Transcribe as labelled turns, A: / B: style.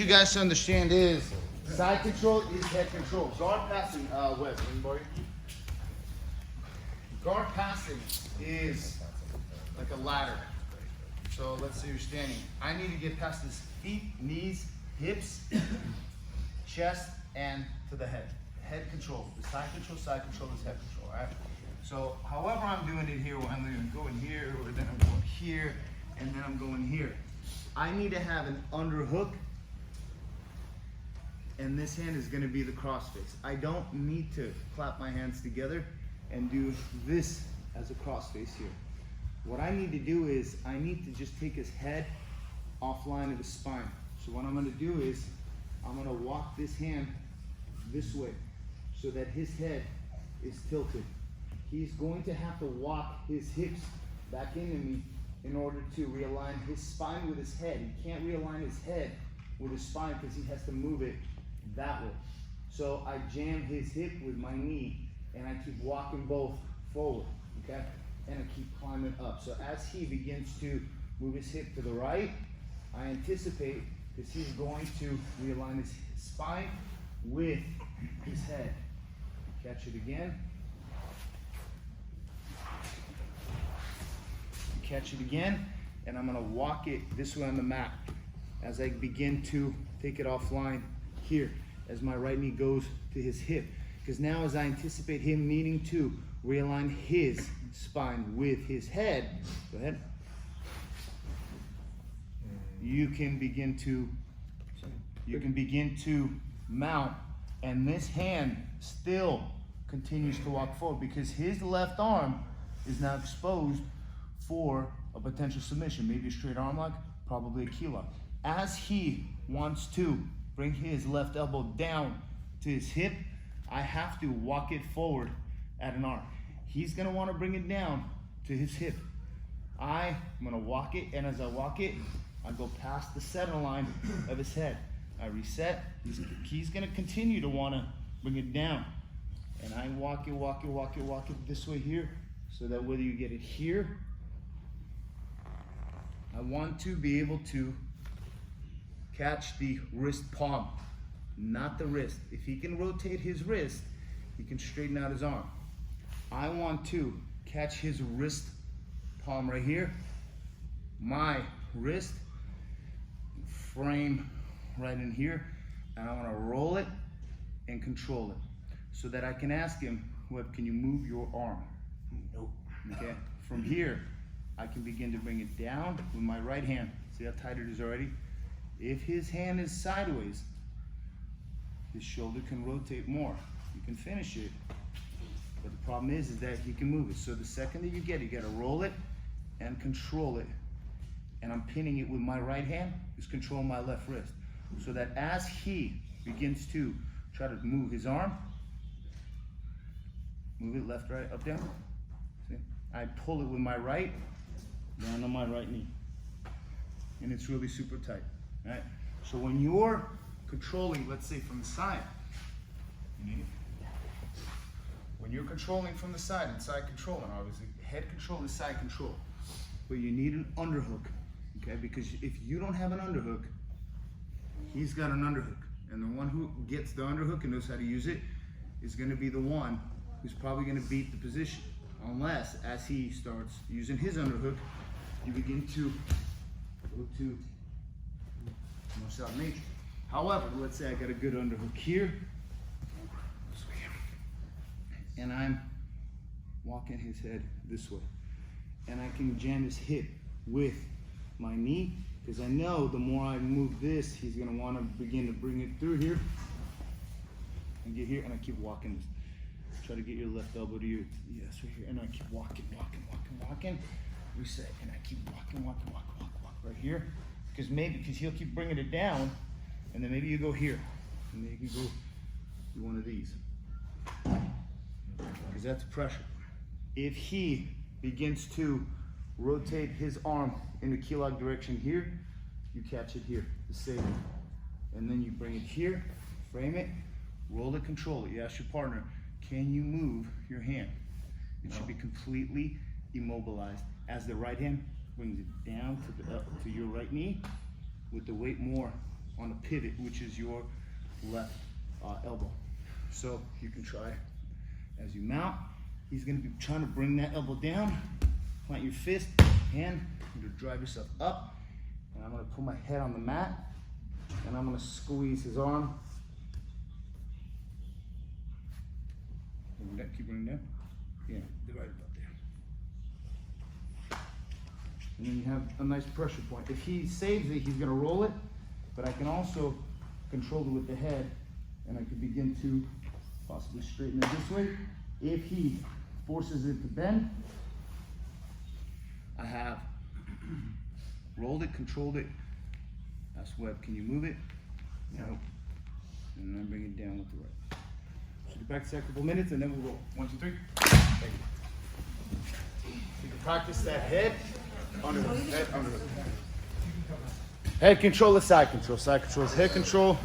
A: You guys to understand is side control is head control. Guard passing, Wes, anybody? Guard passing is like a ladder. So let's say you're standing. I need to get past his feet, knees, hips, chest, and to the head. Head control. The side control is head control, all right? So however I'm doing it here, where I'm going here, or then I'm going here, and then I'm going here. I need to have an underhook, and this hand is going to be the crossface. I don't need to clap my hands together and do this as a crossface here. What I need to do is I need to just take his head offline of his spine. So what I'm going to do is I'm going to walk this hand this way so that his head is tilted. He's going to have to walk his hips back into me in order to realign his spine with his head. He can't realign his head with his spine because he has to move it that way. So I jam his hip with my knee and I keep walking both forward, okay? And I keep climbing up. So as he begins to move his hip to the right, I anticipate because he's going to realign his spine with his head. Catch it again. Catch it again, and I'm gonna walk it this way on the mat as I begin to take it offline here as my right knee goes to his hip. Because now as I anticipate him needing to realign his spine with his head, go ahead. You can begin to mount, and this hand still continues to walk forward because his left arm is now exposed for a potential submission, maybe a straight arm lock, probably a key lock. As he wants to bring his left elbow down to his hip, I have to walk it forward at an arm. He's gonna wanna bring it down to his hip. I'm gonna walk it, and as I walk it, I go past the center line of his head. I reset, he's gonna continue to wanna bring it down. And I walk it this way here, so that whether you get it here, I want to be able to catch the wrist palm, not the wrist. If he can rotate his wrist, he can straighten out his arm. I want to catch his wrist palm right here, my wrist, frame right in here, and I want to roll it and control it so that I can ask him, Webb, can you move your arm? Nope. Okay, from here, I can begin to bring it down with my right hand. See how tight it is already? If his hand is sideways, his shoulder can rotate more. You can finish it, but the problem is that he can move it. So the second that you get it, you gotta roll it and control it. And I'm pinning it with my right hand, is controlling my left wrist. So that as he begins to try to move his arm, move it left, right, up, down. See? I pull it with my right, down on my right knee. And it's really super tight, right? So when you're controlling, let's say from the side, when you're controlling from the side, and side control, and obviously head control is side control, but you need an underhook, okay? Because if you don't have an underhook, he's got an underhook. And the one who gets the underhook and knows how to use it is gonna be the one who's probably gonna beat the position. Unless, as he starts using his underhook, you begin to go to martial matrix. However, let's say I got a good underhook here, and I'm walking his head this way. And I can jam his hip with my knee, because I know the more I move this, he's gonna wanna begin to bring it through here, and get here, and I keep walking this. Try to get your left elbow to your, yes, right here, and I keep walking, reset, and I keep walk right here, because he'll keep bringing it down, and then maybe you go here, and then you can go do one of these, because that's pressure. If he begins to rotate his arm in the key lock direction here, you catch it here to save it, and then you bring it here, frame it, roll it, control it. You ask your partner, can you move your hand? It should be completely immobilized as the right hand brings it down to your right knee with the weight more on the pivot, which is your left elbow. So you can try as you mount. He's gonna be trying to bring that elbow down, plant your fist, hand, you're gonna drive yourself up, and I'm gonna put my head on the mat, and I'm gonna squeeze his arm. Keep bringing down. Yeah, they're right about there. And then you have a nice pressure point. If he saves it, he's gonna roll it, but I can also control it with the head, and I can begin to possibly straighten it this way. If he forces it to bend, I have rolled it, controlled it. Ask Webb, can you move it? No. And then bring it down with the right. Should be back to a couple minutes and then we'll roll. 1, 2, 3. Thank you. You can practice that head under the head, under the head control is side control. Side control is head control.